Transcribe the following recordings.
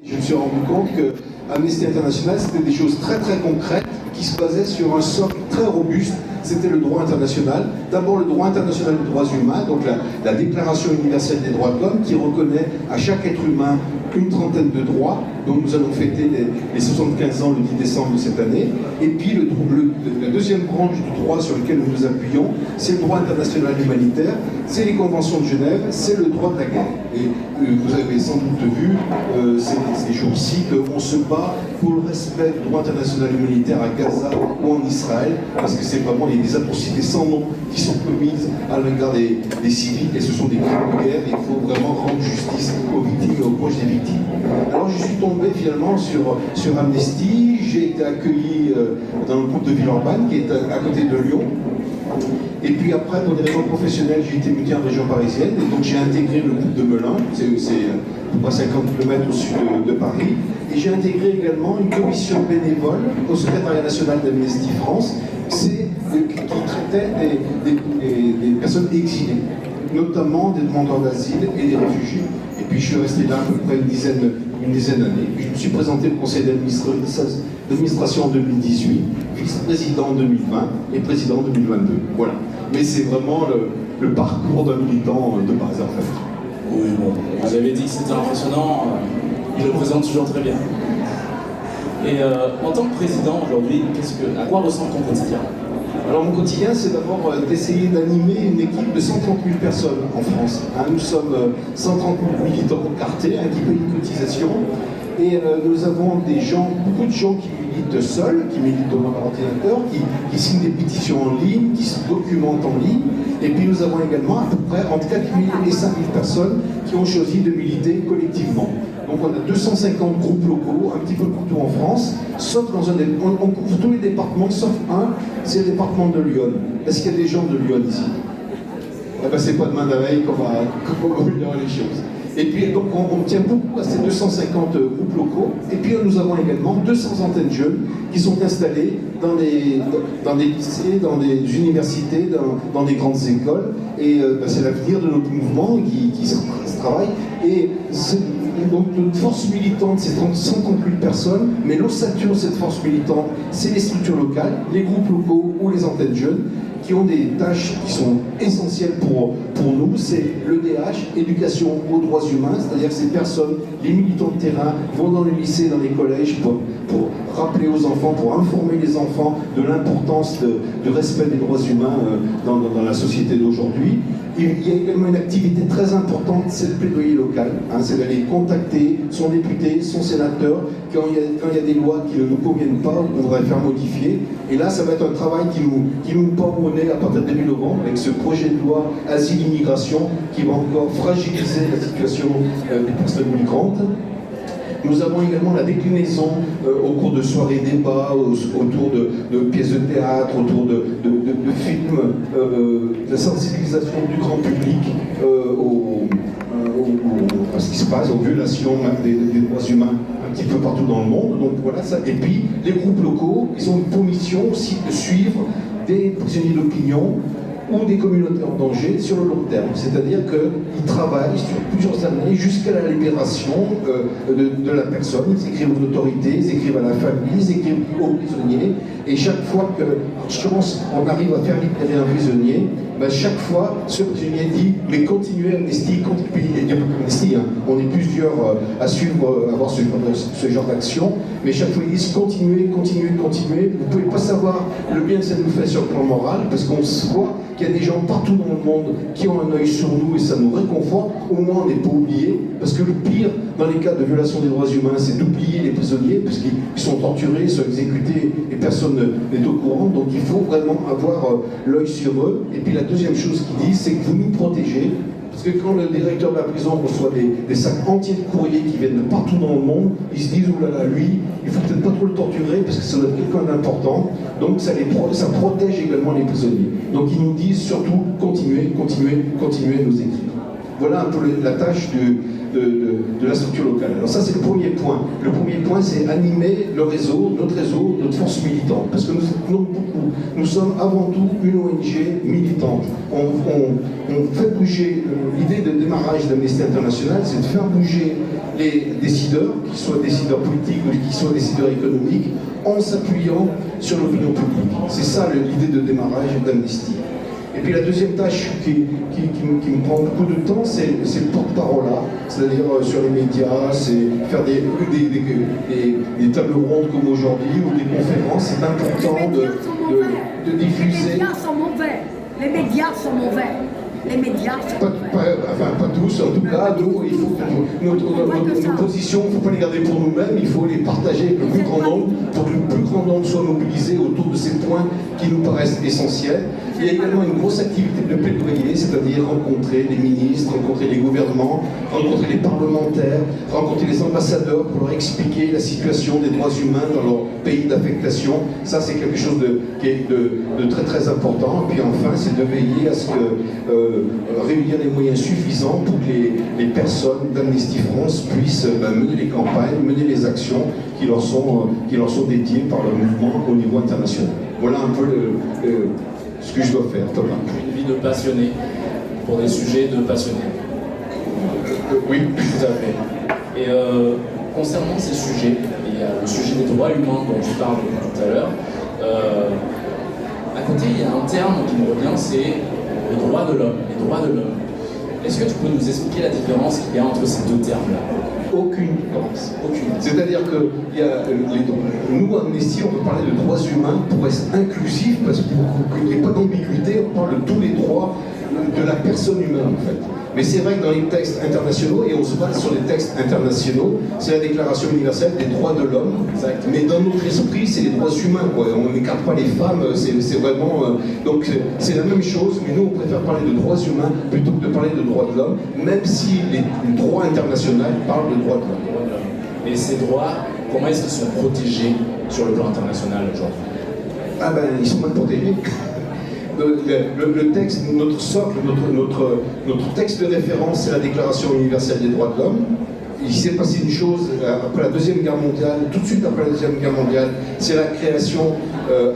Je me suis rendu compte que Amnesty International, c'était des choses très très concrètes qui se basaient sur un socle très robuste. C'était le droit international. D'abord le droit international des droits humains, donc la Déclaration universelle des droits de l'homme, qui reconnaît à chaque être humain une trentaine de droits, dont nous allons fêter les 75 ans le 10 décembre de cette année. Et puis la deuxième branche du droit sur lequel nous nous appuyons, c'est le droit international humanitaire, c'est les conventions de Genève, c'est le droit de la guerre. Et vous avez sans doute vu ces jours-ci qu'on se bat pour le respect du droit international humanitaire à Gaza ou en Israël, parce que c'est vraiment des atrocités sans nom qui sont commises à l'égard des civils, et ce sont des crimes de guerre, et il faut vraiment rendre justice aux victimes et aux proches des victimes. Alors je suis tombé finalement sur Amnesty, j'ai été accueilli dans le groupe de Villeurbanne qui est à côté de Lyon. Et puis après, pour des raisons professionnelles, j'ai été muté en région parisienne, et donc j'ai intégré le groupe de Melun, c'est à peu près 50 km au sud de Paris, et j'ai intégré également une commission bénévole au secrétariat national d'Amnesty France, qui traitait des personnes exilées, notamment des demandeurs d'asile et des réfugiés. Et puis je suis resté là à peu près une dizaine d'années. Puis je me suis présenté au conseil d'administration en 2018, vice-président en 2020 et président en 2022. Voilà. Mais c'est vraiment le parcours d'un militant de base en fait. Oui, bon, vous avez dit que c'était impressionnant, il le présente toujours très bien. Et en tant que président aujourd'hui, à quoi ressemble ton quotidien ? Alors mon quotidien, c'est d'abord d'essayer d'animer une équipe de 130 000 personnes en France. Nous sommes 130 000 militants cartés qui payent une cotisation. Et nous avons beaucoup de gens qui militent seuls, qui militent devant leur ordinateur, qui signent des pétitions en ligne, qui se documentent en ligne. Et puis nous avons également à peu près entre 4 000 et 5 000 personnes qui ont choisi de militer collectivement. Donc on a 250 groupes locaux, un petit peu partout en France, sauf on couvre tous les départements, sauf un, c'est le département de Lyon. Est-ce qu'il y a des gens de Lyon ici? Eh ben, c'est pas demain de veille qu'on va améliorer les choses. Et puis donc on tient beaucoup à ces 250 groupes locaux. Et puis nous avons également 200 antennes jeunes qui sont installées dans des lycées, dans des universités, dans des grandes écoles. Et c'est l'avenir de notre mouvement qui se travaille. Et donc notre force militante, c'est 138 personnes, mais l'ossature de cette force militante, c'est les structures locales, les groupes locaux ou les antennes jeunes, qui ont des tâches qui sont essentielles pour nous. C'est l'EDH, éducation aux droits humains, c'est-à-dire que ces personnes, les militants de terrain, vont dans les lycées, dans les collèges pour rappeler aux enfants, pour informer les enfants de l'importance du respect des droits humains dans la société d'aujourd'hui. Il y a également une activité très importante, c'est le plaidoyer local, c'est d'aller contacter son député, son sénateur, quand il y a des lois qui ne nous conviennent pas, on voudrait faire modifier. Et là, ça va être un travail qui nous pend au nez à partir de début novembre, avec ce projet de loi Asile-Immigration, qui va encore fragiliser la situation des personnes migrantes. Nous avons également la déclinaison au cours de soirées débats, autour de pièces de théâtre, autour de films, la sensibilisation du grand public à ce qui se passe, aux violations des droits humains un petit peu partout dans le monde. Donc voilà ça. Et puis les groupes locaux, ils ont pour mission aussi de suivre des prisonniers d'opinion ou des communautés en danger sur le long terme. C'est-à-dire qu'ils travaillent sur plusieurs années jusqu'à la libération de la personne. Ils écrivent aux autorités, ils écrivent à la famille, ils écrivent aux prisonniers. Et chaque fois que, par chance, on arrive à faire libérer un prisonnier, chaque fois, ce prisonnier dit « mais continuez Amnesty, continuez ». Il n'y a pas d'Amnesty, on est plusieurs à suivre, à avoir ce genre d'action, mais chaque fois ils disent « continuez, continuez, continuez ». Vous ne pouvez pas savoir le bien que ça nous fait sur le plan moral, parce qu'on voit qu'il y a des gens partout dans le monde qui ont un œil sur nous et ça nous réconforte. Au moins on n'est pas oublié, parce que le pire dans les cas de violation des droits humains, c'est d'oublier les prisonniers, parce qu'ils sont torturés, ils sont exécutés et personne n'est au courant. Donc il faut vraiment avoir l'œil sur eux. Et puis la deuxième chose qu'ils disent, c'est que vous nous protégez. Parce que quand le directeur de la prison reçoit des sacs entiers de courriers qui viennent de partout dans le monde, ils se disent « oh là là, lui, il faut peut-être pas trop le torturer parce que ça doit être quelqu'un d'important ». Donc ça protège également les prisonniers. Donc ils nous disent surtout « continuez, continuez, continuez à nous écrire ». Voilà un peu la tâche de la structure locale. Alors ça, c'est le premier point. Le premier point, c'est animer le réseau, notre force militante. Parce que nous sommes avant tout une ONG militante. On fait bouger, l'idée de démarrage d'Amnesty International, c'est de faire bouger les décideurs, qu'ils soient décideurs politiques ou qu'ils soient décideurs économiques, en s'appuyant sur l'opinion publique. C'est ça l'idée de démarrage d'Amnesty. Et puis la deuxième tâche qui me prend beaucoup de temps, c'est le porte-parole, c'est-à-dire sur les médias, c'est faire des tables rondes comme aujourd'hui ou des conférences. C'est important de diffuser. Les médias sont mauvais. Les médias sont mauvais. Les médias sont pas tous, en tout cas, nous, il faut nos positions, il ne faut pas les garder pour nous-mêmes, il faut les partager avec le plus grand nombre, pour que le plus grand nombre soit mobilisé autour de ces points qui nous paraissent essentiels. Il y a également une grosse activité de plaidoyer, c'est-à-dire rencontrer les ministres, rencontrer les gouvernements, rencontrer les parlementaires, rencontrer les ambassadeurs pour leur expliquer la situation des droits humains dans leur pays d'affectation. Ça, c'est quelque chose qui est de très très important. Et puis enfin, c'est de veiller à ce que réunir des moyens suffisants pour que les personnes d'Amnesty France puissent mener les campagnes, mener les actions qui leur sont dédiées par le mouvement au niveau international. Voilà un peu ce que je dois faire, Thomas. Une vie de passionné, pour des sujets de passionné. Oui, tout à fait. Et concernant ces sujets, il y a le sujet des droits humains dont tu parles tout à l'heure. À côté, il y a un terme qui me revient, c'est les droits de l'homme. Les droits de l'homme. Est-ce que tu peux nous expliquer la différence qu'il y a entre ces deux termes-là? Aucune différence. Aucune. C'est-à-dire que nous, Amnesty, on veut parler de droits humains pour être inclusif, parce qu'il n'y ait pas d'ambiguïté, on parle de tous les droits de la personne humaine, en fait. Mais c'est vrai que dans les textes internationaux, et on se base sur les textes internationaux, c'est la Déclaration universelle des droits de l'homme, mais dans notre esprit, c'est les droits humains, quoi. On n'écarte pas les femmes, c'est vraiment... donc c'est la même chose, mais nous, on préfère parler de droits humains plutôt que de parler de droits de l'homme, même si les droits internationaux parlent de droits de l'homme. Et ces droits, comment est-ce qu'ils sont protégés sur le plan international aujourd'hui? Ah ben, ils sont mal protégés. Le texte, notre socle, notre texte de référence, c'est la Déclaration universelle des droits de l'homme. Il s'est passé une chose après la Deuxième Guerre mondiale, tout de suite après la Deuxième Guerre mondiale, c'est la création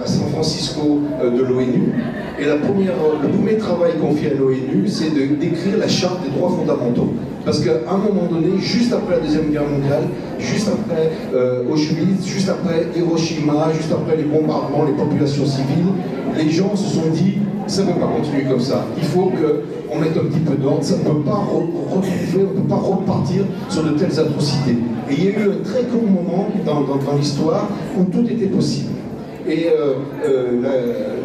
à San Francisco de l'ONU. Et le premier travail qu'on fait à l'ONU, c'est d'écrire la charte des droits fondamentaux. Parce qu'à un moment donné, juste après la Deuxième Guerre mondiale, juste après Auschwitz, juste après Hiroshima, juste après les bombardements, les populations civiles, les gens se sont dit, ça ne peut pas continuer comme ça. Il faut qu'on mette un petit peu d'ordre, ça ne peut pas retrouver, on ne peut pas repartir sur de telles atrocités. Et il y a eu un très court moment dans l'histoire où tout était possible. Et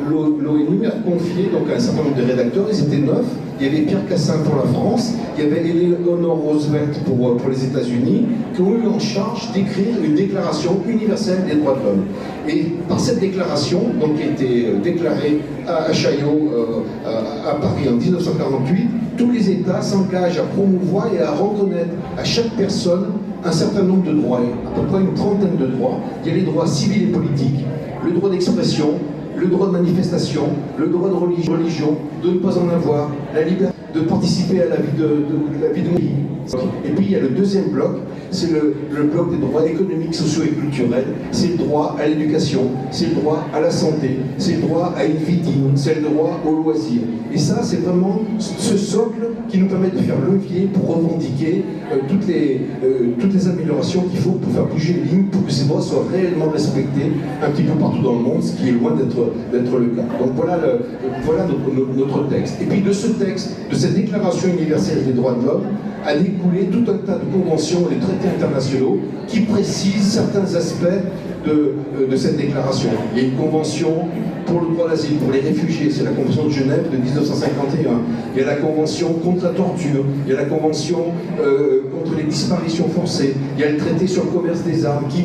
l'ONU a confié donc, à un certain nombre de rédacteurs, ils étaient 9. Il y avait Pierre Cassin pour la France, il y avait Eleanor Roosevelt pour les États-Unis, qui ont eu en charge d'écrire une déclaration universelle des droits de l'homme. Et par cette déclaration, donc, qui a été déclarée à Chaillot, à Paris en 1948, tous les États s'engagent à promouvoir et à reconnaître à chaque personne un certain nombre de droits, à peu près une trentaine de droits. Il y a les droits civils et politiques, le droit d'expression, le droit de manifestation, le droit de religion, de ne pas en avoir, la liberté de participer à la vie de mon pays. Et puis il y a le deuxième bloc, c'est le bloc des droits économiques, sociaux et culturels. C'est le droit à l'éducation, c'est le droit à la santé, c'est le droit à une vie digne, c'est le droit au loisir. Et ça, c'est vraiment ce socle qui nous permet de faire levier pour revendiquer toutes les améliorations qu'il faut pour faire bouger les lignes, pour que ces droits soient réellement respectés un petit peu partout dans le monde, ce qui est loin d'être le cas. Donc voilà notre texte. Et puis de ce texte, de cette Déclaration universelle des droits de l'homme, a découlé tout un tas de conventions et de traités internationaux qui précisent certains aspects de cette déclaration. Il y a une convention pour le droit d'asile, pour les réfugiés, c'est la convention de Genève de 1951. Il y a la convention contre la torture, il y a la convention contre les disparitions forcées, il y a le traité sur le commerce des armes qui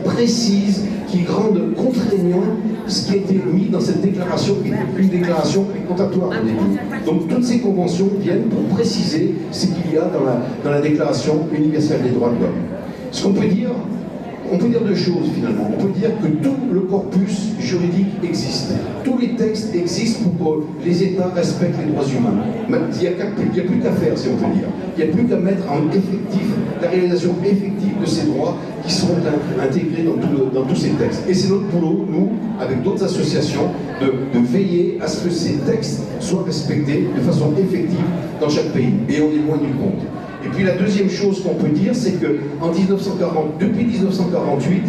précise, qui rend contraignant ce qui a été mis dans cette déclaration, qui est une déclaration récantatoire. Donc toutes ces conventions viennent pour préciser ce qu'il y a dans la Déclaration universelle des droits de l'homme. Ce qu'on peut dire, on peut dire deux choses finalement. On peut dire que tout le corpus juridique existe. Tous les textes existent pour que les États respectent les droits humains. Il n'y a plus qu'à faire, si on peut dire. Il n'y a plus qu'à mettre en effectif la réalisation effective de ces droits qui seront intégrés dans tous ces textes. Et c'est notre boulot, nous, avec d'autres associations, de veiller à ce que ces textes soient respectés de façon effective dans chaque pays. Et on est loin du compte. Et puis la deuxième chose qu'on peut dire, c'est que depuis 1948,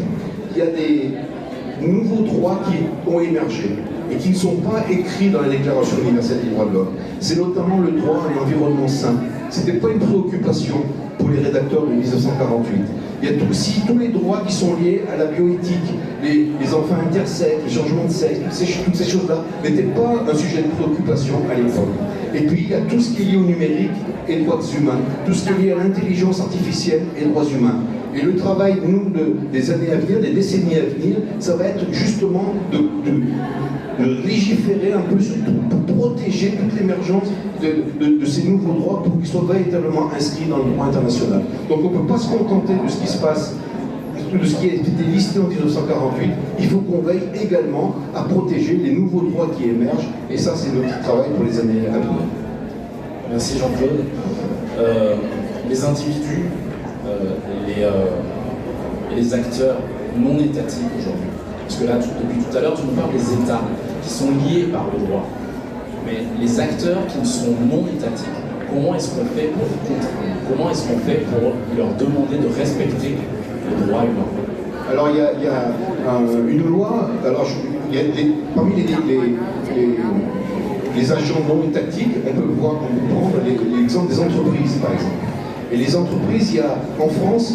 il y a des nouveaux droits qui ont émergé et qui ne sont pas écrits dans la Déclaration universelle des droits de l'homme. C'est notamment le droit à un environnement sain. Ce n'était pas une préoccupation pour les rédacteurs de 1948. Il y a aussi tous les droits qui sont liés à la bioéthique, les enfants intersexes, les changements de sexe, toutes ces choses-là n'étaient pas un sujet de préoccupation à l'époque. Et puis il y a tout ce qui est lié au numérique et aux droits humains, tout ce qui est lié à l'intelligence artificielle et aux droits humains. Et le travail, nous, des années à venir, des décennies à venir, ça va être justement de légiférer un peu sur tout, pour protéger toute l'émergence de ces nouveaux droits pour qu'ils soient véritablement inscrits dans le droit international. Donc on ne peut pas se contenter de ce qui se passe, de ce qui a été listé en 1948, il faut qu'on veille également à protéger les nouveaux droits qui émergent, et ça c'est notre travail pour les années à venir. Merci Jean-Claude. Les individus et les acteurs non étatiques aujourd'hui, parce que là, depuis tout à l'heure, tu nous parles des États qui sont liés par le droit, mais les acteurs qui ne sont non étatiques, comment est-ce qu'on fait pour les contraindre? Comment est-ce qu'on fait pour leur demander de respecter les droits humains? Alors il y a une loi, alors parmi les agents non étatiques, on peut prendre l'exemple des entreprises par exemple. Et les entreprises, il y a en France,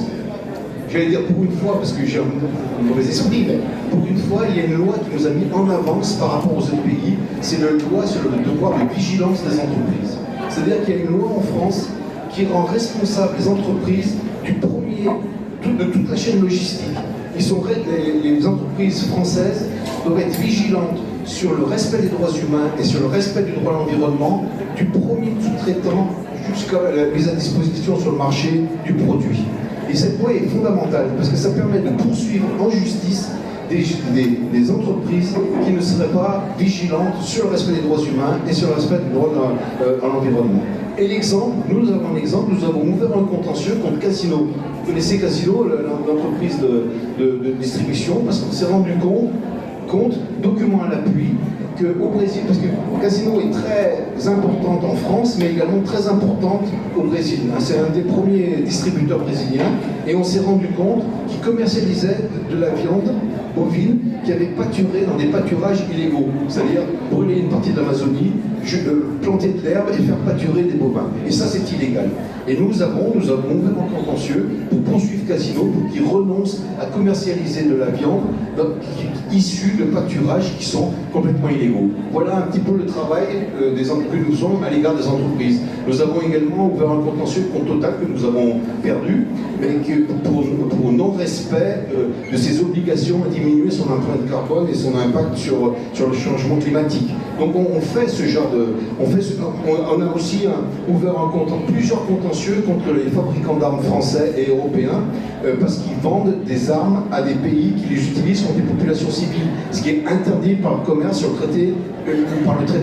j'allais dire pour une fois, parce que j'ai un mauvais esprit, mais pour une fois, il y a une loi qui nous a mis en avance par rapport aux autres pays, c'est la loi sur le devoir de vigilance des entreprises. C'est-à-dire qu'il y a une loi en France qui rend responsable les entreprises de toute la chaîne logistique. Les entreprises françaises doivent être vigilantes sur le respect des droits humains et sur le respect du droit à l'environnement, du premier sous-traitant jusqu'à la mise à disposition sur le marché du produit. Et cette loi est fondamentale parce que ça permet de poursuivre en justice des entreprises qui ne seraient pas vigilantes sur le respect des droits humains et sur le respect du droit à l'environnement. Et l'exemple, nous avons un exemple, nous avons ouvert un contentieux contre Casino. Vous connaissez Casino, l'entreprise de distribution, parce qu'on s'est rendu compte, document à l'appui, qu'au Brésil, parce que Casino est très importante en France, mais également très importante au Brésil. C'est un des premiers distributeurs brésiliens, et on s'est rendu compte qu'il commercialisait de la viande bovine qui avait pâturé dans des pâturages illégaux, c'est-à-dire brûler une partie de l'Amazonie, planter de l'herbe et faire pâturer des bovins. Et ça, c'est illégal. Et nous avons ouvert un contentieux pour poursuivre Casino pour qu'il renonce à commercialiser de la viande issue de pâturages qui sont complètement illégaux. Voilà un petit peu le travail que nous sommes à l'égard des entreprises. Nous avons également ouvert un contentieux contre Total que nous avons perdu, mais pour non-respect de ses obligations à diminuer son empreinte carbone et son impact sur le changement climatique. Donc on fait ce genre de... On a aussi ouvert plusieurs contentieux contre les fabricants d'armes français et européens parce qu'ils vendent des armes à des pays qui les utilisent contre des populations civiles, ce qui est interdit par le commerce sur le traité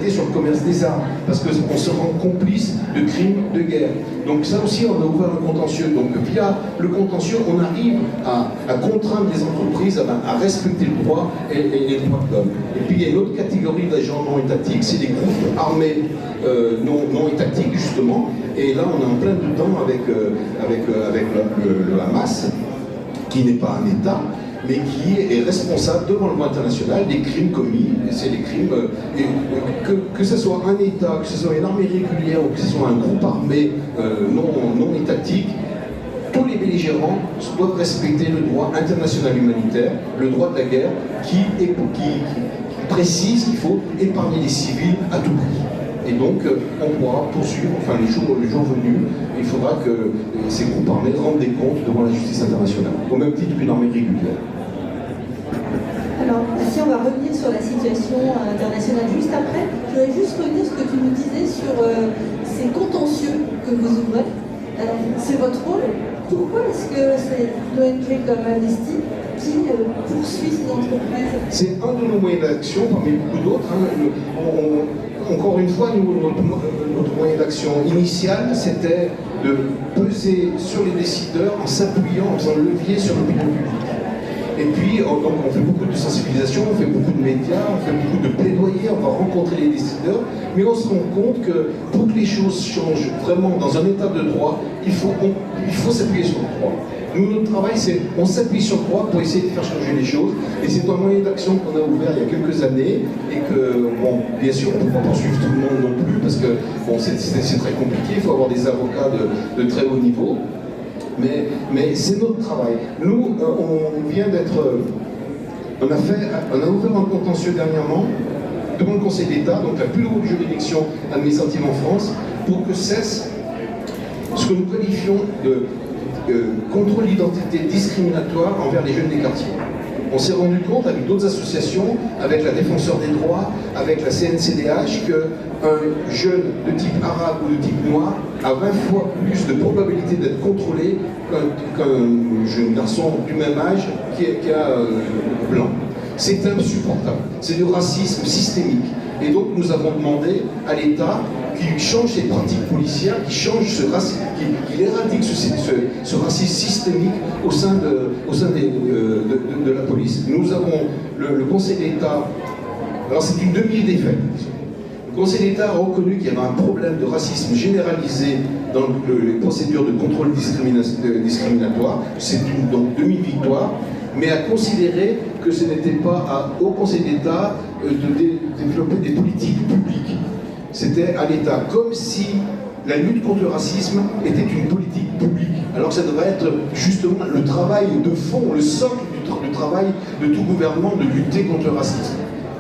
sur le commerce des armes, parce qu'on se rend complice de crimes de guerre. Donc ça aussi, on a ouvert un contentieux. Donc via le contentieux, on arrive à contraindre les entreprises à respecter le droit et les droits de l'homme. Et puis il y a une autre catégorie d'agents non étatiques, c'est les groupes armés non étatiques justement. Et là, on est en plein dedans avec le Hamas, qui n'est pas un État, mais qui est responsable devant le droit international des crimes commis. C'est des crimes, que ce soit un État, que ce soit une armée régulière ou que ce soit un groupe armé non étatique, tous les belligérants doivent respecter le droit international humanitaire, le droit de la guerre, qui précise qu'il faut épargner les civils à tout prix. Et donc, on pourra poursuivre, enfin le jour venu, il faudra que ces groupes armés rendent des comptes devant la justice internationale, au même titre qu'une armée régulière. Alors, si on va revenir sur la situation internationale juste après, je voudrais juste revenir sur ce que tu nous disais sur ces contentieux que vous ouvrez. C'est votre rôle, Pourquoi est-ce que c'est l'ONG comme Amnesty qui poursuit ces entreprises? C'est un de nos moyens d'action, parmi beaucoup d'autres. Encore une fois, notre moyen d'action initial, c'était de peser sur les décideurs en s'appuyant, en faisant levier sur l'opinion publique. Et puis, donc, on fait beaucoup de sensibilisation, on fait beaucoup de médias, on fait beaucoup de plaidoyer, on va rencontrer les décideurs, mais on se rend compte que pour que les choses changent vraiment dans un état de droit, il faut s'appuyer sur le droit. Nous, notre travail, c'est on s'appuie sur le droit pour essayer de faire changer les choses. Et c'est un moyen d'action qu'on a ouvert il y a quelques années et que, bon, bien sûr, on ne peut pas poursuivre tout le monde non plus parce que, bon, c'est très compliqué, il faut avoir des avocats de très haut niveau. Mais c'est notre travail. Nous, on vient d'être... On a ouvert un contentieux dernièrement devant le Conseil d'État, donc la plus haute juridiction administrative en France, pour que cesse ce que nous qualifions de contrôle d'identité discriminatoire envers les jeunes des quartiers. On s'est rendu compte avec d'autres associations, avec la Défenseur des droits, avec la CNCDH, qu'un jeune de type arabe ou de type noir a 20 fois plus de probabilité d'être contrôlé qu'un jeune garçon du même âge qui est blanc. C'est insupportable. C'est du racisme systémique. Et donc nous avons demandé à l'État qu'il change ses pratiques policières, qu'il change ce racisme, qu'il éradique ce racisme systémique au sein de la police. Nous avons le Conseil d'État, alors c'est une demi-défaite. Le Conseil d'État a reconnu qu'il y avait un problème de racisme généralisé dans les procédures de contrôle discriminatoire. C'est donc demi-victoire, mais a considéré que ce n'était pas au Conseil d'État de développer des politiques publiques. C'était à l'État, comme si la lutte contre le racisme était une politique publique, alors que ça devrait être justement le travail de fond, le socle du travail de tout gouvernement de lutter contre le racisme.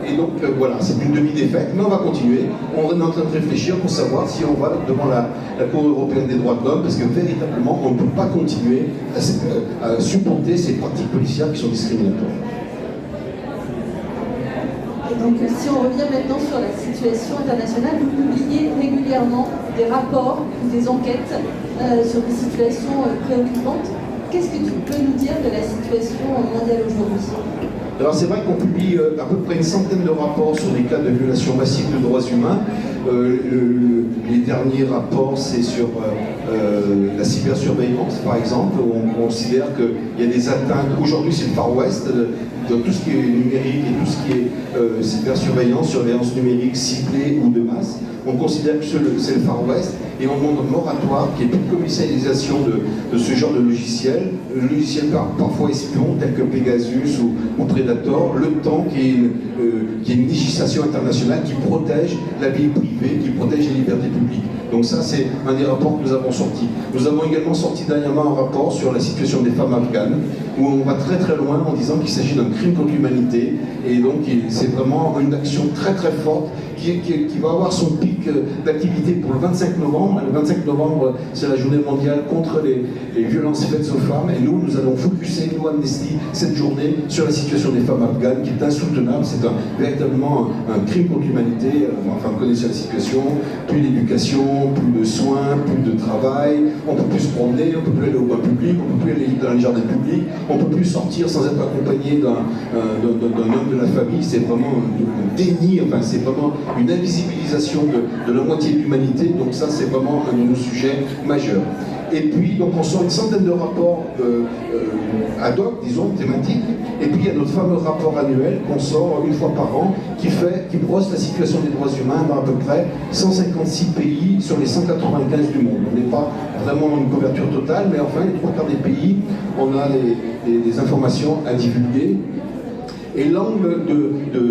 Et donc voilà, c'est une demi-défaite, mais on va continuer. On est en train de réfléchir pour savoir si on va devant la Cour européenne des droits de l'homme, parce que véritablement, on ne peut pas continuer à supporter ces pratiques policières qui sont discriminatoires. Donc si on revient maintenant sur la situation internationale, vous publiez régulièrement des rapports ou des enquêtes sur des situations préoccupantes. Qu'est-ce que tu peux nous dire de la situation mondiale aujourd'hui? Alors c'est vrai qu'on publie à peu près une centaine de rapports sur des cas de violation massive de droits humains. Les derniers rapports, c'est sur la cybersurveillance, par exemple, où on considère qu'il y a des atteintes. Aujourd'hui, c'est le Far West, dans tout ce qui est numérique et tout ce qui est cybersurveillance, surveillance numérique ciblée ou de masse. On considère que c'est le Far West et on demande un moratoire qui est une commercialisation de ce genre de logiciel, logiciel parfois espion, tel que Pegasus ou Predator, le temps qu'il y ait une législation internationale qui protège la vie privée, qui protège les libertés publiques. Donc ça, c'est un des rapports que nous avons sortis. Nous avons également sorti dernièrement un rapport sur la situation des femmes afghanes, où on va très très loin en disant qu'il s'agit d'un crime contre l'humanité, et donc c'est vraiment une action très très forte qui va avoir son pic d'activité pour le 25 novembre. Le 25 novembre, c'est la journée mondiale contre les violences faites aux femmes, et nous allons focuser, nous Amnesty, cette journée sur la situation des femmes afghanes, qui est insoutenable. C'est véritablement un crime contre l'humanité. Enfin, vous connaissez la situation, plus d'éducation, plus de soins, plus de travail, on ne peut plus se promener, on ne peut plus aller au bain public, on ne peut plus aller dans les jardins publics, on ne peut plus sortir sans être accompagné d'un homme de la famille. C'est vraiment un déni, enfin, c'est vraiment une invisibilisation de la moitié de l'humanité. Donc ça, c'est vraiment un de nos sujets majeurs. Et puis, donc, on sort une centaine de rapports ad hoc, disons, thématiques. Et puis, il y a notre fameux rapport annuel qu'on sort une fois par an, qui brosse la situation des droits humains dans à peu près 156 pays sur les 195 du monde. On n'est pas vraiment dans une couverture totale, mais enfin, les 3/4 des pays, on a des informations à divulguer. Et l'angle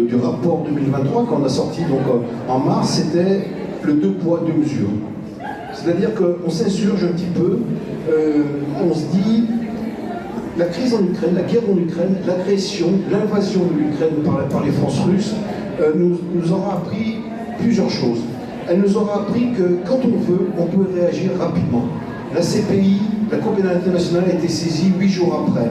du rapport 2023 qu'on a sorti donc, en mars, c'était le 2 poids, 2 mesures. C'est-à-dire qu'on s'insurge un petit peu, on se dit, la crise en Ukraine, la guerre en Ukraine, l'agression, l'invasion de l'Ukraine par les forces russes nous aura appris plusieurs choses. Elle nous aura appris que quand on veut, on peut réagir rapidement. La CPI la Cour pénale internationale a été saisie 8 jours après.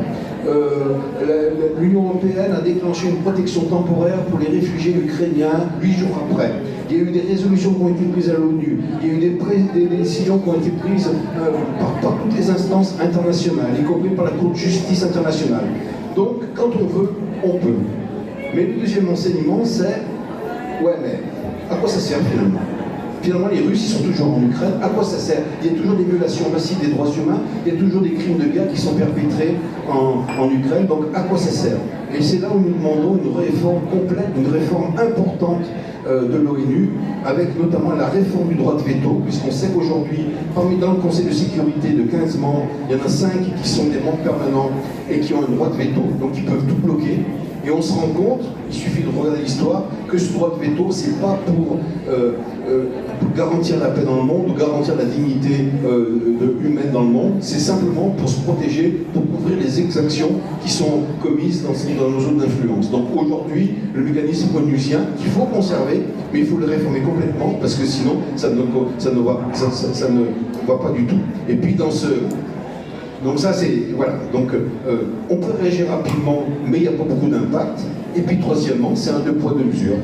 L'Union européenne a déclenché une protection temporaire pour les réfugiés ukrainiens 8 jours après. Il y a eu des résolutions qui ont été prises à l'ONU, il y a eu des décisions qui ont été prises par toutes les instances internationales, y compris par la Cour de justice internationale. Donc, quand on veut, on peut. Mais le deuxième enseignement, c'est ouais, mais à quoi ça sert finalement? Finalement, les Russes, ils sont toujours en Ukraine. À quoi ça sert? Il y a toujours des violations massives des droits humains, il y a toujours des crimes de guerre qui sont perpétrés en Ukraine. Donc, à quoi ça sert? Et c'est là où nous demandons une réforme complète, une réforme importante de l'ONU, avec notamment la réforme du droit de veto, puisqu'on sait qu'aujourd'hui, dans le Conseil de sécurité de 15 membres, il y en a 5 qui sont des membres permanents et qui ont un droit de veto, donc ils peuvent tout bloquer. Et on se rend compte, il suffit de regarder l'histoire, que ce droit de veto, c'est pas pour garantir la paix dans le monde ou garantir la dignité humaine dans le monde, c'est simplement pour se protéger, pour couvrir les exactions qui sont commises dans nos zones d'influence. Donc aujourd'hui, le mécanisme onusien, qu'il faut conserver, mais il faut le réformer complètement, parce que sinon, ça ne va pas du tout. Et puis donc ça c'est, voilà, donc on peut réagir rapidement, mais il n'y a pas beaucoup d'impact. Et puis troisièmement, c'est un 2 poids 2 mesures.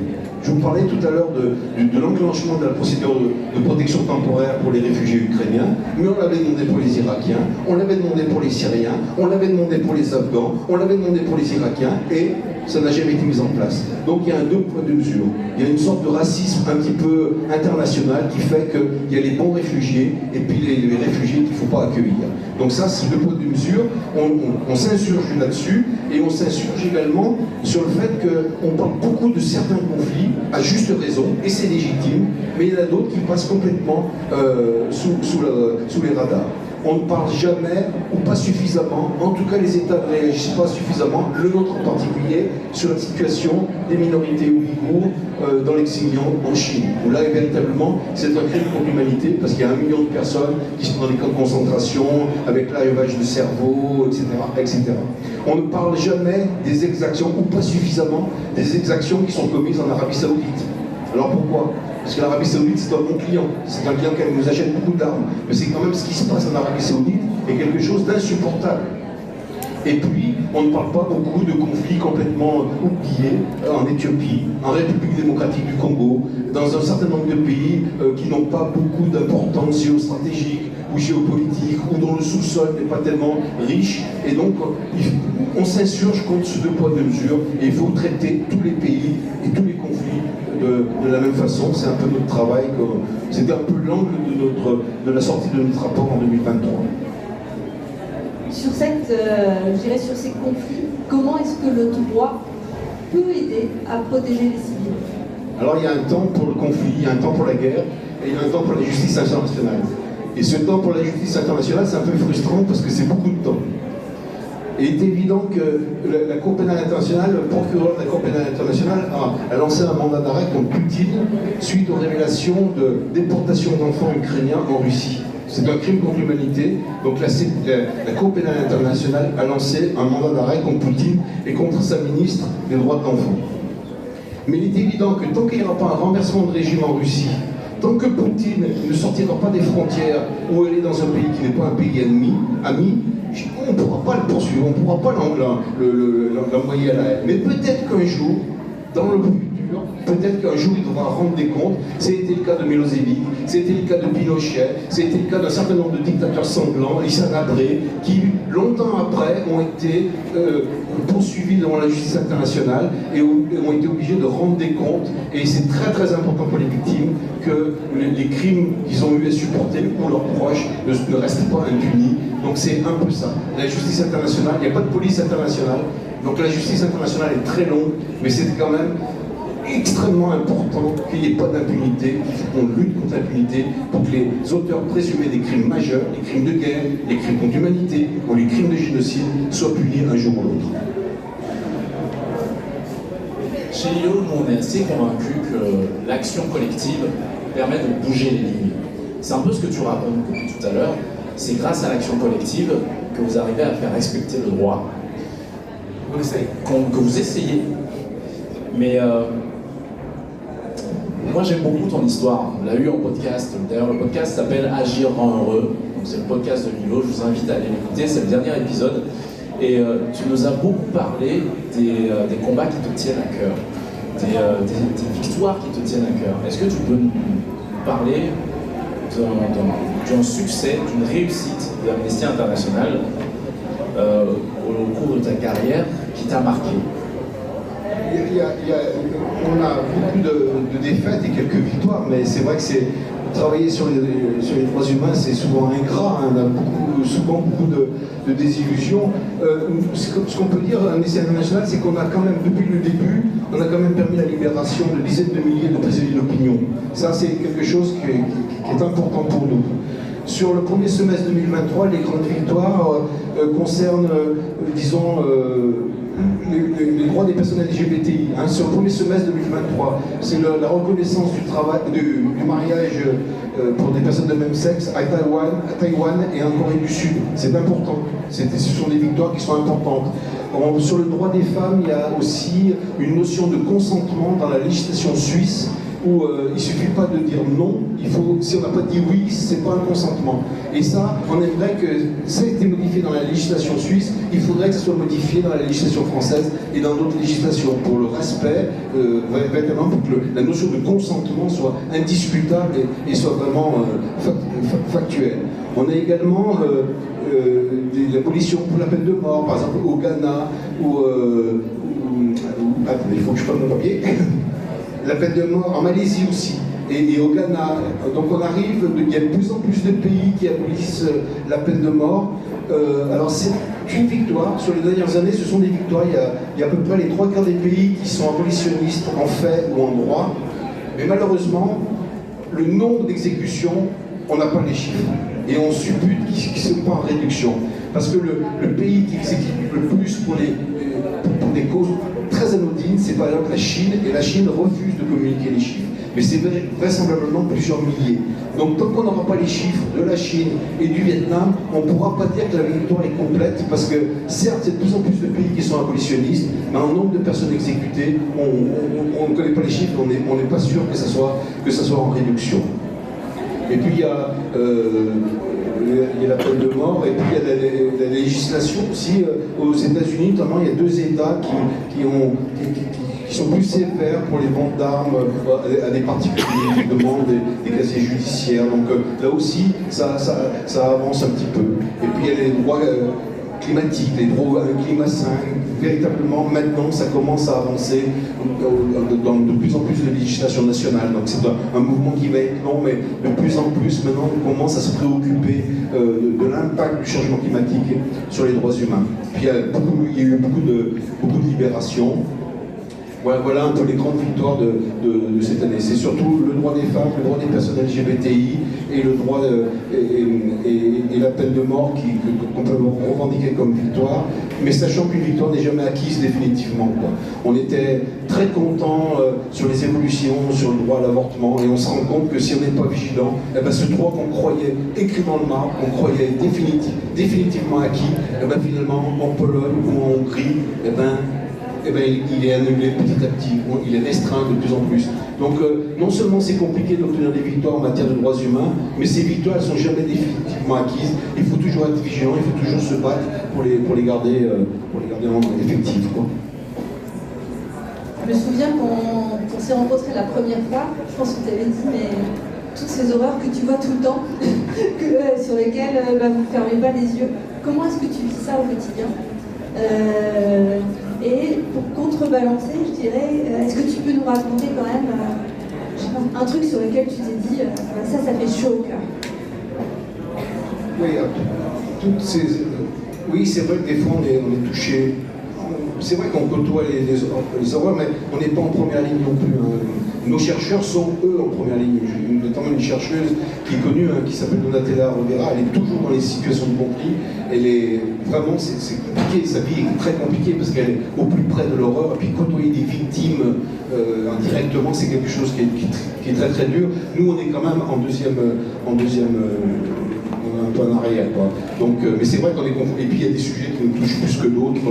Je vous parlais tout à l'heure de l'enclenchement de la procédure de protection temporaire pour les réfugiés ukrainiens, mais on l'avait demandé pour les Irakiens, on l'avait demandé pour les Syriens, on l'avait demandé pour les Afghans, on l'avait demandé pour les Irakiens, et ça n'a jamais été mis en place. Donc il y a un 2 poids 2 mesures. Il y a une sorte de racisme un petit peu international qui fait qu'il y a les bons réfugiés et puis les réfugiés qu'il ne faut pas accueillir. Donc ça, c'est 2 poids 2 mesures. On s'insurge là-dessus, et on s'insurge également sur le fait qu'on parle beaucoup de certains conflits, à juste raison, et c'est légitime, mais il y en a d'autres qui passent complètement sous les radars. On ne parle jamais, ou pas suffisamment, en tout cas les États ne réagissent pas suffisamment, le nôtre en particulier, sur la situation des minorités ouïghours dans l'ex-Xinjiang en Chine, où là, véritablement, c'est un crime contre l'humanité, parce qu'il y a 1 million de personnes qui sont dans des camps de concentration, avec l'arrivage de cerveau, etc., etc. On ne parle jamais des exactions, ou pas suffisamment, des exactions qui sont commises en Arabie Saoudite. Alors pourquoi? Parce que l'Arabie Saoudite, c'est un bon client. C'est un client qui nous achète beaucoup d'armes. Mais c'est quand même ce qui se passe en Arabie Saoudite est quelque chose d'insupportable. Et puis, on ne parle pas beaucoup de conflits complètement oubliés en Éthiopie, en République démocratique du Congo, dans un certain nombre de pays qui n'ont pas beaucoup d'importance géostratégique ou géopolitique, ou dont le sous-sol n'est pas tellement riche. Et donc, on s'insurge contre ce 2 poids 2 mesures, et il faut traiter tous les pays et tous les conflits de la même façon. C'est un peu notre travail, c'était un peu l'angle de la sortie de notre rapport en 2023. Sur sur ces conflits, comment est-ce que le droit peut aider à protéger les civils? Alors il y a un temps pour le conflit, il y a un temps pour la guerre, et il y a un temps pour la justice internationale. Et ce temps pour la justice internationale, c'est un peu frustrant parce que c'est beaucoup de temps. Et il est évident que la Cour pénale internationale, le procureur de la Cour pénale internationale a lancé un mandat d'arrêt contre Poutine suite aux révélations de déportation d'enfants ukrainiens en Russie. C'est un crime contre l'humanité. Donc la Cour pénale internationale a lancé un mandat d'arrêt contre Poutine et contre sa ministre des droits de l'enfant. Mais il est évident que tant qu'il n'y aura pas un renversement de régime en Russie, tant que Poutine ne sortira pas des frontières ou aller dans un pays qui n'est pas un pays ami, on ne pourra pas le poursuivre, on ne pourra pas l'envoyer à la haine. Mais peut-être qu'un jour, dans le futur, peut-être qu'un jour il devra rendre des comptes. C'était le cas de Milosevic, c'était le cas de Pinochet, c'était le cas d'un certain nombre de dictateurs sanglants, Issa Rabré, qui longtemps après ont été poursuivis devant la justice internationale et ont été obligés de rendre des comptes. Et c'est très très important pour les victimes que les crimes qu'ils ont eu à supporter ou leurs proches ne restent pas impunis. Donc c'est un peu ça. La justice internationale, il n'y a pas de police internationale. Donc la justice internationale est très longue, mais c'est quand même extrêmement important qu'il n'y ait pas d'impunité, qu'on lutte contre l'impunité pour que les auteurs présumés des crimes majeurs, les crimes de guerre, les crimes contre l'humanité ou les crimes de génocide soient punis un jour ou l'autre. Chez IO, nous on est assez convaincus que l'action collective permet de bouger les lignes. C'est un peu ce que tu racontes depuis tout à l'heure. C'est grâce à l'action collective que vous arrivez à faire respecter le droit. Que vous essayez. Mais moi j'aime beaucoup ton histoire. On l'a eu en podcast. D'ailleurs le podcast s'appelle Agir rend heureux. c'est le podcast de Milo, je vous invite à aller l'écouter, c'est le dernier épisode. Et tu nous as beaucoup parlé des combats qui te tiennent à cœur, des victoires qui te tiennent à cœur. Est-ce que tu peux nous parler d'un succès, d'une réussite de Amnesty International au cours de ta carrière qui t'a marqué? On a beaucoup de défaites et quelques victoires, mais c'est vrai que travailler sur les droits humains, c'est souvent ingrat, hein. On a souvent beaucoup de désillusions. Ce qu'on peut dire à Amnesty International, c'est qu'on a quand même, depuis le début, on a quand même permis la libération de dizaines de milliers de prisonniers d'opinion. Ça, c'est quelque chose qui est important pour nous. Sur le premier semestre 2023, les grandes victoires concernent, disons, les droits des personnes LGBTI. Hein. Sur le premier semestre 2023, c'est la reconnaissance du mariage pour des personnes de même sexe à Taïwan et en Corée du Sud. C'est important. Ce sont des victoires qui sont importantes. Sur le droit des femmes, il y a aussi une notion de consentement dans la législation suisse, où il ne suffit pas de dire non, si on n'a pas dit oui, c'est pas un consentement. Et ça, on aimerait que ça ait été modifié dans la législation suisse, il faudrait que ça soit modifié dans la législation française et dans d'autres législations, pour le respect, véritablement pour que la notion de consentement soit indiscutable et soit vraiment factuelle. On a également l'abolition pour la peine de mort, par exemple au Ghana, il faut que je prenne mon papier. La peine de mort en Malaisie aussi, et au Ghana. Donc on arrive, il y a de plus en plus de pays qui abolissent la peine de mort. Alors c'est une victoire. Sur les dernières années, ce sont des victoires. Il y a à peu près les 3/4 des pays qui sont abolitionnistes en fait ou en droit. Mais malheureusement, le nombre d'exécutions, on n'a pas les chiffres. Et on suppute qu'ils ne sont pas en réduction. Parce que le pays qui exécute le plus pour des causes très anodines, c'est par exemple la Chine, et la Chine refuse de communiquer les chiffres. Mais c'est vraisemblablement plusieurs milliers. Donc tant qu'on n'aura pas les chiffres de la Chine et du Vietnam, on ne pourra pas dire que la victoire est complète, parce que certes, il y a de plus en plus de pays qui sont abolitionnistes, mais en nombre de personnes exécutées, on ne connaît pas les chiffres, on n'est pas sûr que ça soit en réduction. Et puis il y a la peine de mort, et puis il y a la législation aussi. Aux États-Unis, notamment, il y a 2 États qui sont plus sévères pour les ventes d'armes à des particuliers qui demandent des casiers judiciaires. Donc là aussi, ça avance un petit peu. Et puis il y a les droits climatiques, les droits à un climat sain. Véritablement, maintenant, ça commence à avancer dans de plus en plus de législation nationale. Donc c'est un mouvement qui va être long, mais de plus en plus, maintenant, on commence à se préoccuper de l'impact du changement climatique sur les droits humains. Puis il y a eu beaucoup de libérations. Voilà un peu les grandes victoires de cette année. C'est surtout le droit des femmes, le droit des personnes LGBTI et le droit et la peine de mort qu'on peut revendiquer comme victoire, mais sachant qu'une victoire n'est jamais acquise définitivement, quoi. On était très contents sur les évolutions, sur le droit à l'avortement, et on se rend compte que si on n'est pas vigilant, eh ben, ce droit qu'on croyait écrit dans le marbre, qu'on croyait définitivement acquis, eh ben, finalement en Pologne ou en Hongrie, il est annulé petit à petit, il est restreint de plus en plus. Donc non seulement c'est compliqué d'obtenir des victoires en matière de droits humains, mais ces victoires ne sont jamais définitivement acquises. Il faut toujours être vigilant, il faut toujours se battre pour les garder en effectif, quoi. Je me souviens qu'on s'est rencontrés la première fois, je pense que tu avais dit, mais toutes ces horreurs que tu vois tout le temps, sur lesquelles vous ne fermez pas les yeux. Comment est-ce que tu vis ça au quotidien ? Et pour contrebalancer, je dirais, est-ce que tu peux nous raconter quand même un truc sur lequel tu t'es dit, ça fait chaud au cœur? Oui, c'est vrai que des fois on est touché. C'est vrai qu'on côtoie les horreurs, mais on n'est pas en première ligne non plus. Hein. Nos chercheurs sont, eux, en première ligne. Notamment une chercheuse qui est connue, hein, qui s'appelle Donatella Rovera, elle est toujours dans les situations de conflit. Vraiment, c'est compliqué, sa vie est très compliquée parce qu'elle est au plus près de l'horreur. Et puis côtoyer des victimes indirectement, c'est quelque chose qui est très très dur. Nous, on est quand même en deuxième on est un peu en arrière, quoi. Donc, mais c'est vrai qu'on est confronté. Et puis il y a des sujets qui nous touchent plus que d'autres.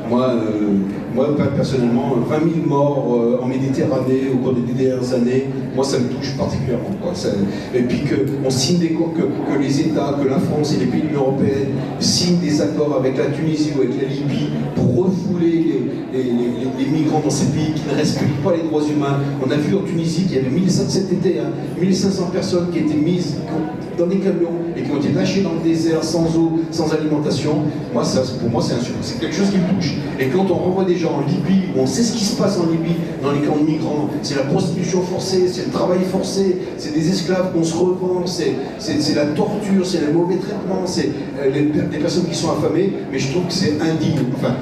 Moi, personnellement, 20 000 morts en Méditerranée au cours des dernières années, moi, ça me touche particulièrement. Et puis qu'on signe que les États, que la France et les pays de l'Union européenne signent des accords avec la Tunisie ou avec la Libye pour refouler les migrants dans ces pays qui ne respectent pas les droits humains. On a vu en Tunisie qu'il y avait 1500 personnes qui étaient mises dans des camions et qui ont été lâchées dans le désert, sans eau, sans alimentation. Pour moi, c'est quelque chose qui me touche. Et quand on renvoie des gens en Libye, où on sait ce qui se passe en Libye, dans les camps de migrants, c'est la prostitution forcée, c'est le travail forcé, c'est des esclaves qu'on se revend, c'est la torture, c'est le mauvais traitement, c'est des personnes qui sont affamées, mais je trouve que c'est indigne. Enfin,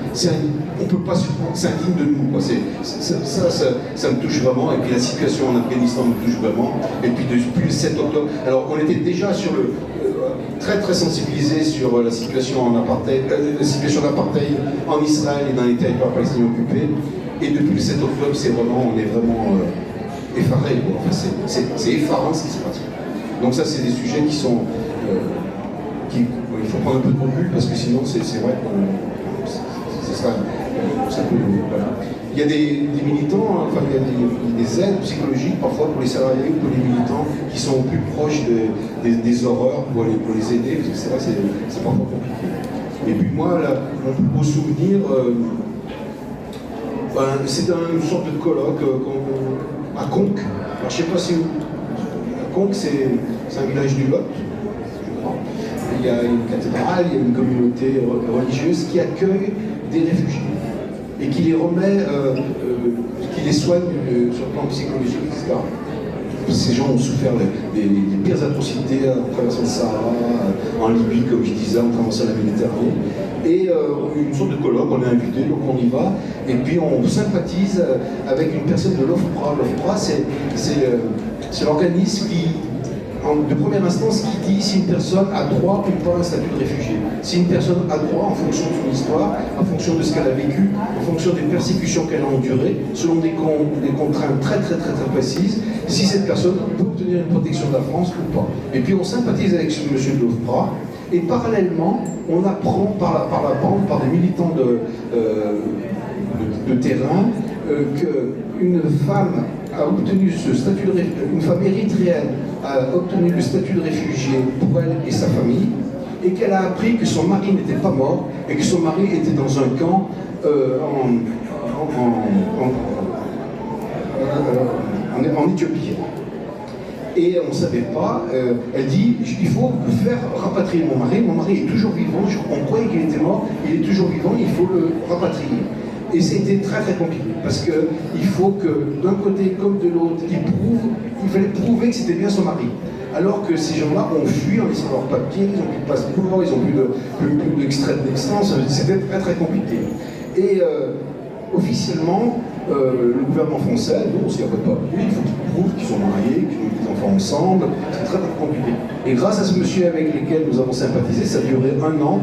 on peut pas supporter, c'est indigne de nous. Ça me touche vraiment. Et puis la situation en Afghanistan me touche vraiment. Et puis depuis le 7 octobre, alors on était déjà sur très très sensibilisé sur la situation en apartheid, la situation d'apartheid en Israël et dans les territoires palestiniens occupés. Et depuis le 7 octobre, on est vraiment effarés. Enfin, c'est effarant ce qui se passe. Donc ça, c'est des sujets qui sont... il faut prendre un peu de recul parce que sinon, c'est vrai que ça peut... Voilà. Il y a des militants, enfin il y a des aides psychologiques parfois pour les salariés ou pour les militants qui sont au plus proches des horreurs pour les aider, parce que c'est vrai c'est parfois compliqué. Et puis moi, mon plus beau souvenir, c'est une sorte de colloque à Conques. Alors je ne sais pas si Conques, c'est un village du Lot, je crois. Il y a une cathédrale, il y a une communauté religieuse qui accueille des réfugiés et qui les remet, qui les soigne sur le plan psychologique, etc. Ces gens ont souffert des pires atrocités en traversant le Sahara, en Libye, comme je disais, en traversant la Méditerranée. Et une sorte de colloque, on est invité, donc on y va, et puis on sympathise avec une personne de l'OFPRA. L'OFPRA, c'est l'organisme qui, de première instance, qui dit si une personne a droit ou pas à un statut de réfugié. Si une personne a droit, en fonction de son histoire, en fonction de ce qu'elle a vécu, en fonction des persécutions qu'elle a endurées, selon des contraintes très précises, si cette personne peut obtenir une protection de la France ou pas. Et puis on sympathise avec ce monsieur de l'OFPRA, et parallèlement, on apprend par la bande, par des militants de terrain, qu'une femme a obtenu ce statut de réfugié, une femme érythréenne a obtenu le statut de réfugié pour elle et sa famille, et qu'elle a appris que son mari n'était pas mort, et que son mari était dans un camp en Éthiopie. Et on ne savait pas, elle dit, il faut faire rapatrier mon mari est toujours vivant, on croyait qu'il était mort, il est toujours vivant, il faut le rapatrier. Et c'était très compliqué, parce qu'il faut que d'un côté comme de l'autre, il fallait prouver que c'était bien son mari. Alors que ces gens-là ont fui en laissant leurs papiers, ils n'ont plus de passeport, ils n'ont plus d'extrait de naissance, c'était très compliqué. Et officiellement, le gouvernement français, nous, s'il n'y a pas de papier, il faut qu'ils prouvent qu'ils sont mariés, qu'ils ont des enfants ensemble, c'est très compliqué. Et grâce à ce monsieur avec lequel nous avons sympathisé, ça a duré 1 an,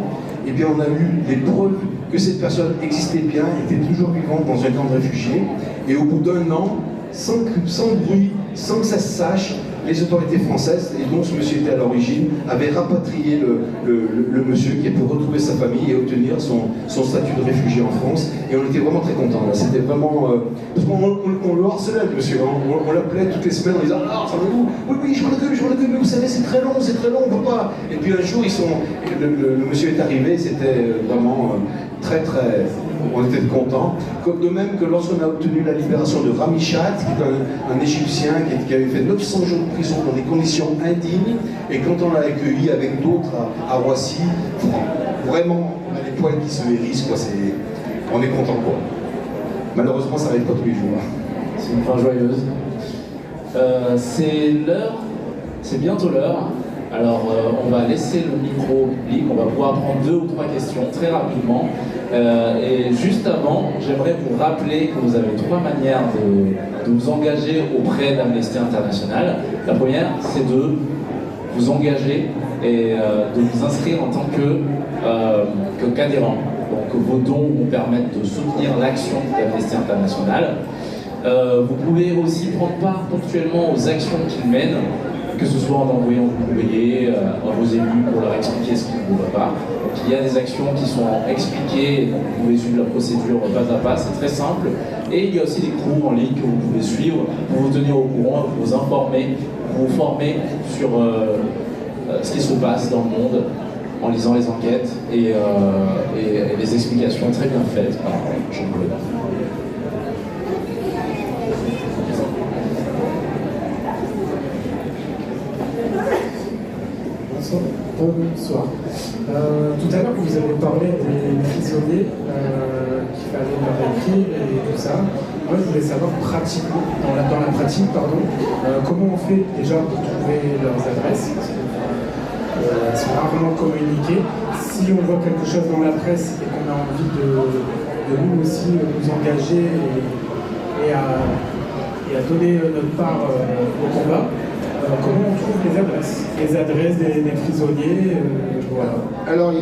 et bien on a eu des preuves que cette personne existait bien, était toujours vivante dans un camp de réfugiés, et au bout d'1 an, sans bruit, sans que ça se sache, les autorités françaises, et dont ce monsieur était à l'origine, avaient rapatrié le monsieur qui a pu retrouver sa famille et obtenir son statut de réfugié en France. Et on était vraiment très contents. C'était vraiment... parce qu'on le harcelait, le monsieur. On l'appelait toutes les semaines en disant « Ah, oui, je m'en occupe, mais vous savez, c'est très long, on ne peut pas... » Et puis un jour, le monsieur est arrivé, c'était vraiment très... On était contents. Comme de même que lorsqu'on a obtenu la libération de Rami Chat, qui est un Égyptien qui avait fait 900 jours de prison dans des conditions indignes, et quand on l'a accueilli avec d'autres à Roissy, vraiment, on a les poils qui se hérissent, quoi. On est contents, quoi. Malheureusement, ça n'arrive pas tous les jours. C'est une fin joyeuse. C'est l'heure, c'est bientôt l'heure. Alors, on va laisser le micro au public, on va pouvoir prendre 2 ou 3 questions très rapidement. Et juste avant, j'aimerais vous rappeler que vous avez 3 manières de vous engager auprès d'Amnesty International. La première, c'est de vous engager et de vous inscrire en tant qu'adhérent. Donc, vos dons vont permettre de soutenir l'action d'Amnesty International. Vous pouvez aussi prendre part ponctuellement aux actions qu'ils mènent. que ce soit en envoyant des courriers à vos élus pour leur expliquer ce qui ne va pas. Donc il y a des actions qui sont expliquées, donc vous pouvez suivre la procédure pas à pas, c'est très simple. Et il y a aussi des cours en ligne que vous pouvez suivre pour vous tenir au courant, pour vous informer, pour vous former sur ce qui se passe dans le monde en lisant les enquêtes et les explications très bien faites par Jean-Claude. Bonsoir. Tout à l'heure, vous avez parlé des prisonniers qu'il fallait leur écrire et tout ça. Moi, je voulais savoir pratiquement, dans la pratique, comment on fait déjà pour trouver leurs adresses, parce qu'elles sont rarement communiquées. Si on voit quelque chose dans la presse et qu'on a envie de nous aussi nous engager et à donner notre part au combat, comment on trouve les adresses des prisonniers, voilà. Alors, il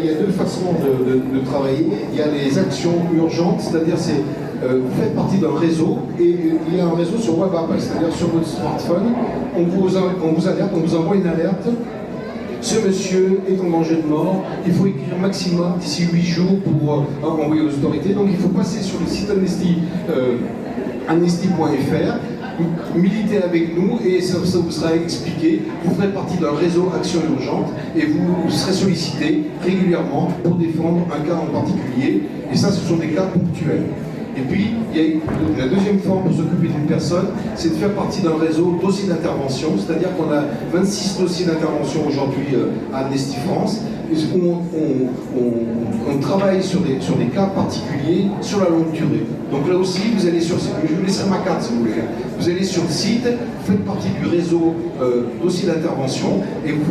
y a deux façons de travailler. Il y a les actions urgentes, c'est-à-dire vous faites partie d'un réseau, et il y a un réseau sur WebApp, c'est-à-dire sur votre smartphone, on vous alerte, on vous envoie une alerte. Ce monsieur est en danger de mort, il faut écrire maximum d'ici 8 jours pour envoyer aux autorités. Donc il faut passer sur le site amnesty.fr, militez avec nous et ça vous sera expliqué. Vous ferez partie d'un réseau Action Urgente et vous serez sollicité régulièrement pour défendre un cas en particulier. Et ça, ce sont des cas ponctuels. Et puis, il y a la deuxième forme pour s'occuper d'une personne, c'est de faire partie d'un réseau dossier d'intervention, c'est-à-dire qu'on a 26 dossiers d'intervention aujourd'hui à Amnesty France, où on travaille sur des cas particuliers sur la longue durée. Donc là aussi, vous allez sur, je vous laisserai ma carte si vous voulez, vous allez sur le site, vous faites partie du réseau dossier d'intervention et vous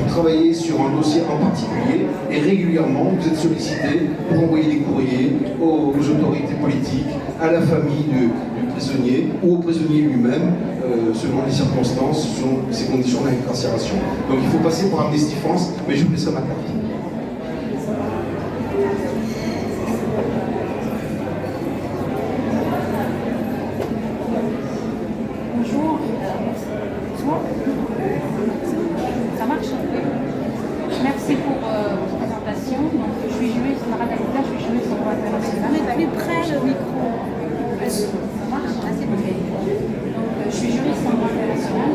travaillez sur un dossier en particulier et régulièrement vous êtes sollicité pour envoyer des courriers aux autorités politiques, à la famille du prisonnier ou au prisonnier lui-même, selon les circonstances, selon ses conditions d'incarcération. Donc il faut passer par Amnesty France, mais je vous laisserai ma carte. Bonjour. Ça marche? Merci pour votre présentation. Donc, je suis juriste, Mara Dalida, je suis juriste en droit international. Mais plus près le micro. Ça marche? Ah, c'est bon. Donc, je suis juriste en droit international.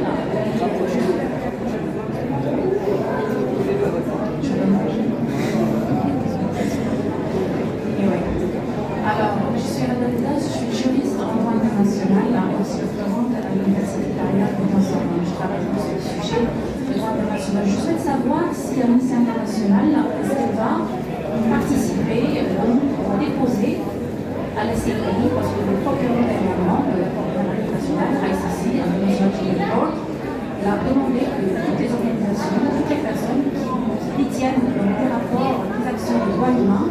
Alors, je suis Radalida, je suis juriste en droit international, aussi doctorante à l'Université d'Ariane de Caen. Je travaille sur ce sujet de droit international. Je souhaite savoir si Amnesty International, est-ce qu'elle va participer, donc déposer à la CPI, parce que le procureur également de la Cour pénale internationale, ICC, a demandé que toutes les organisations, toutes les personnes qui détiennent des rapports, des actions de droits humains,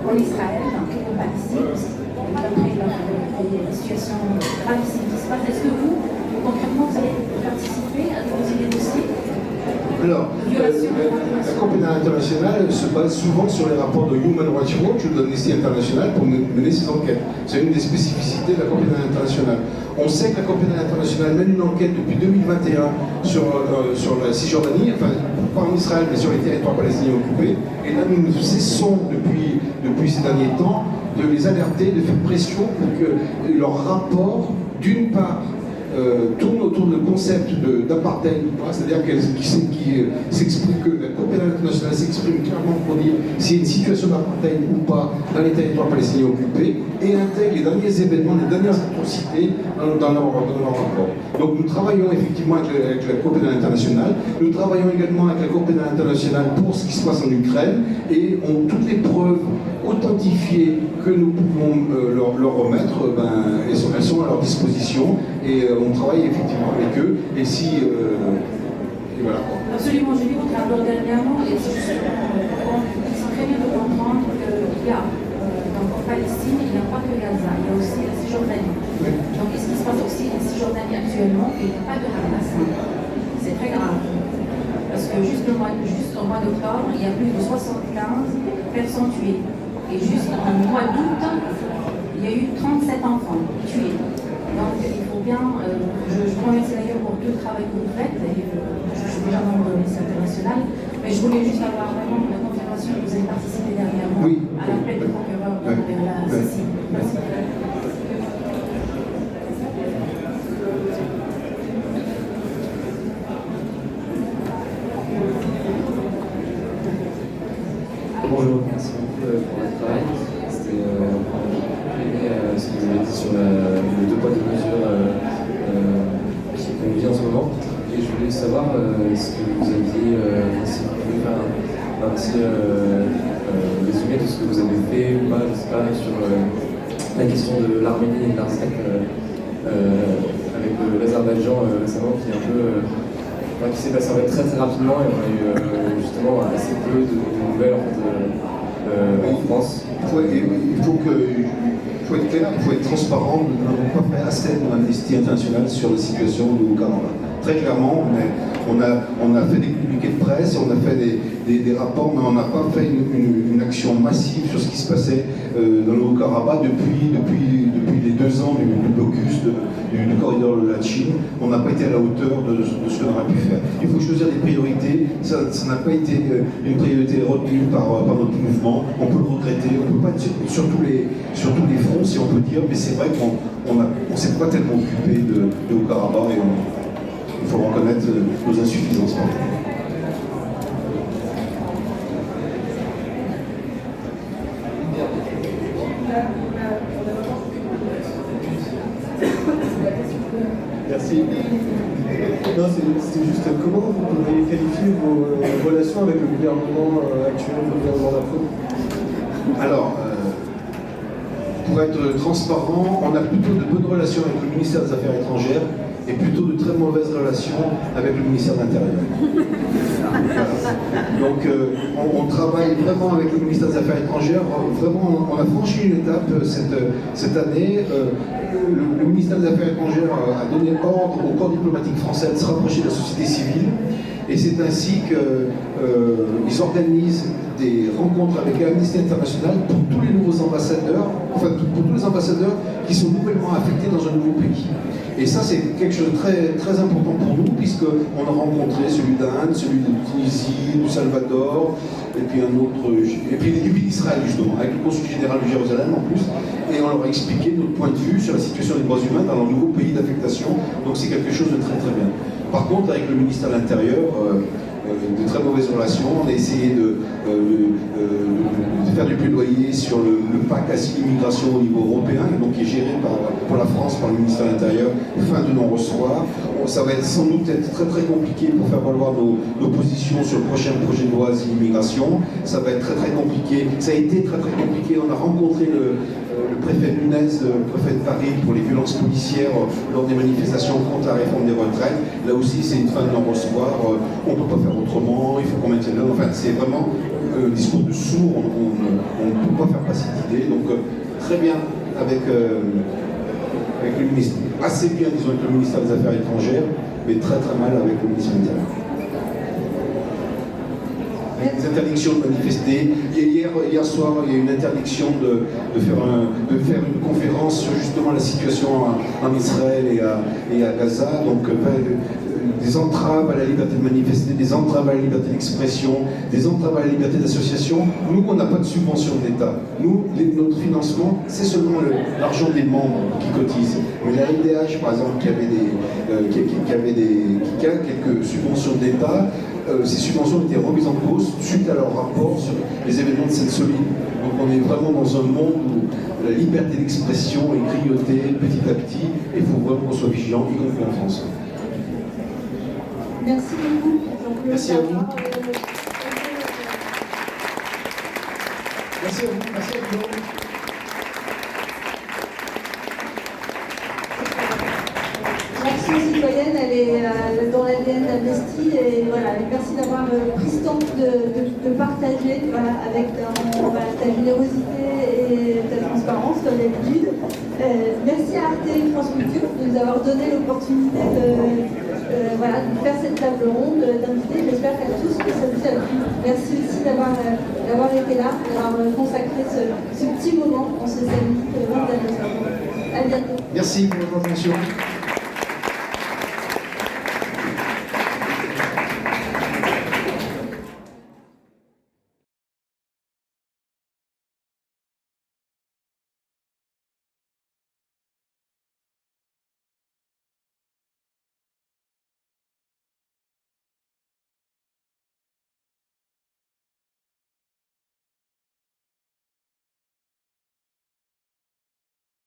en Israël, en Palestine aussi, après les situations gravissime qui se passent. Est-ce que vous, concrètement, vous allez participer à déposer des dossiers? Alors, la Cour pénale internationale se base souvent sur les rapports de Human Rights Watch ou d'Amnesty International pour mener ses enquêtes. C'est une des spécificités de la Cour pénale internationale. On sait que la Cour pénale internationale mène une enquête depuis 2021 sur la Cisjordanie, enfin pas en Israël, mais sur les territoires palestiniens occupés. Et là, nous cessons depuis ces derniers temps de les alerter, de faire pression pour que leur rapport, d'une part, tourne autour du concept d'apartheid ou pas, c'est-à-dire que la Cour pénale internationale s'exprime clairement pour dire s'il y a une situation d'apartheid ou pas dans les territoires palestiniens occupés et intègre les derniers événements, les dernières atrocités dans leur rapport. Donc nous travaillons effectivement avec la Cour pénale internationale, nous travaillons également avec la Cour pénale internationale pour ce qui se passe en Ukraine et toutes les preuves authentifiées que nous pouvons leur remettre, elles sont à leur disposition et on travaille effectivement avec eux et et voilà. Absolument, j'ai vu votre rapport dernièrement et c'est très bien de comprendre qu'il y a en Palestine, il n'y a pas que Gaza, il y a aussi la Cisjordanie. Oui. Donc qu'est-ce qui se passe aussi en Cisjordanie actuellement? Il n'y a pas de Hamas. C'est très grave. Parce que juste au mois d'octobre, il y a plus de 75 personnes tuées. Et juste en mois d'août, il y a eu 37 enfants tués. Donc il faut bien, je vous remercie d'ailleurs pour tout le travail que vous faites, et je suis déjà membre de l'Amnesty International, mais je voulais juste avoir vraiment la confirmation que vous avez participé dernièrement à l'appel du procureur vers la Sicile. Merci. Bonjour, merci beaucoup pour votre travail. C'était ce que vous avez dit sur les 2 poids 2 mesures qui conduisent en ce moment. Et je voulais savoir ce que vous aviez, si vous pouvez faire un petit résumé de ce que vous avez fait ou pas, je sais pas, sur la question de l'Arménie et de l'Artsakh avec l'Azerbaïdjan récemment, qui est un peu. Qui s'est passé en fait très très rapidement, et on a eu justement assez peu de nouvelles en fait, en France. Il faut être clair, il faut être transparent. Nous n'avons pas fait assez de l'Amnesty International sur la situation du Haut-Karabakh. Très clairement, on a fait des communiqués de presse, on a fait des rapports, mais on n'a pas fait une action massive sur ce qui se passait dans le Haut-Karabakh depuis les 2 ans du blocus du corridor de la Chine. On n'a pas été à la hauteur de ce qu'on aurait pu faire. Il faut choisir des priorités. Ça n'a pas été une priorité retenue par notre mouvement. On peut le regretter. On ne peut pas être sur tous les fronts, si on peut dire, mais c'est vrai qu'on ne s'est pas tellement occupé de Haut-Karabakh, et il faut reconnaître nos insuffisances. Merci. Non, c'était juste comment vous pourriez qualifier vos relations avec le gouvernement actuel, le gouvernement Macron? Alors, pour être transparent, on a plutôt de bonnes relations avec le ministère des Affaires étrangères et plutôt de très mauvaises relations avec le ministère de l'Intérieur. Donc on travaille vraiment avec le ministère des Affaires étrangères. Vraiment, on a franchi une étape cette année. Le ministère des Affaires étrangères a donné ordre au corps diplomatique français de se rapprocher de la société civile. Et c'est ainsi qu'ils organisent des rencontres avec Amnesty International pour tous les nouveaux ambassadeurs, enfin pour tous les ambassadeurs qui sont nouvellement affectés dans un nouveau pays. Et ça, c'est quelque chose de très, très important pour nous, puisqu'on a rencontré celui d'Inde, celui de Tunisie, du Salvador, et puis un autre, et puis d'Israël justement, avec le consul général de Jérusalem en plus, et on leur a expliqué notre point de vue sur la situation des droits humains dans leur nouveau pays d'affectation. Donc c'est quelque chose de très très bien. Par contre, avec le ministère de l'Intérieur, de très mauvaises relations. On a essayé de faire du plaidoyer sur le pacte asile-immigration au niveau européen, donc qui est géré pour la France par le ministère de l'Intérieur, fin de non-recevoir. Ça va être sans doute être très très compliqué pour faire valoir nos positions sur le prochain projet de loi asile-immigration. Ça va être très très compliqué. Ça a été très très compliqué. On a rencontré le préfet Nunez, le préfet de Paris, pour les violences policières lors des manifestations contre la réforme des retraites. Là aussi, c'est une fin de non-recevoir. On ne peut pas faire autrement, il faut qu'on maintienne l'ordre. Enfin, c'est vraiment un discours de sourd. On ne peut pas faire passer cette idée. Donc, très bien avec le ministre. Assez bien, disons, avec le ministère des Affaires étrangères, mais très très mal avec le ministère de l'Intérieur. Des interdictions de manifester. Hier soir, il y a eu une interdiction de faire une conférence sur justement la situation en Israël et à Gaza. Donc, des entraves à la liberté de manifester, des entraves à la liberté d'expression, des entraves à la liberté d'association. Nous, on n'a pas de subvention de l'État. Nous, notre financement, c'est seulement l'argent des membres qui cotisent. Mais la LDH, par exemple, qui a quelques subventions d'État, ces subventions ont été remises en cause suite à leur rapport sur les événements de cette semaine. Donc on est vraiment dans un monde où la liberté d'expression est grignotée petit à petit, et il faut vraiment qu'on soit vigilant, y compris en France. Merci beaucoup. Merci à vous. Merci à vous. Merci à vous. L'action citoyenne, elle est dans l'ADN d'Amnesty, et voilà, et merci d'avoir pris ce temps de partager, voilà, avec ta générosité et ta transparence comme d'habitude. Merci à Arte et France Culture de nous avoir donné l'opportunité de faire cette table ronde, d'inviter. J'espère qu'à tous que ça vous a plu. Merci aussi d'avoir été là, d'avoir consacré ce petit moment en ce samedi 21 octobre. À bientôt. Merci pour votre attention.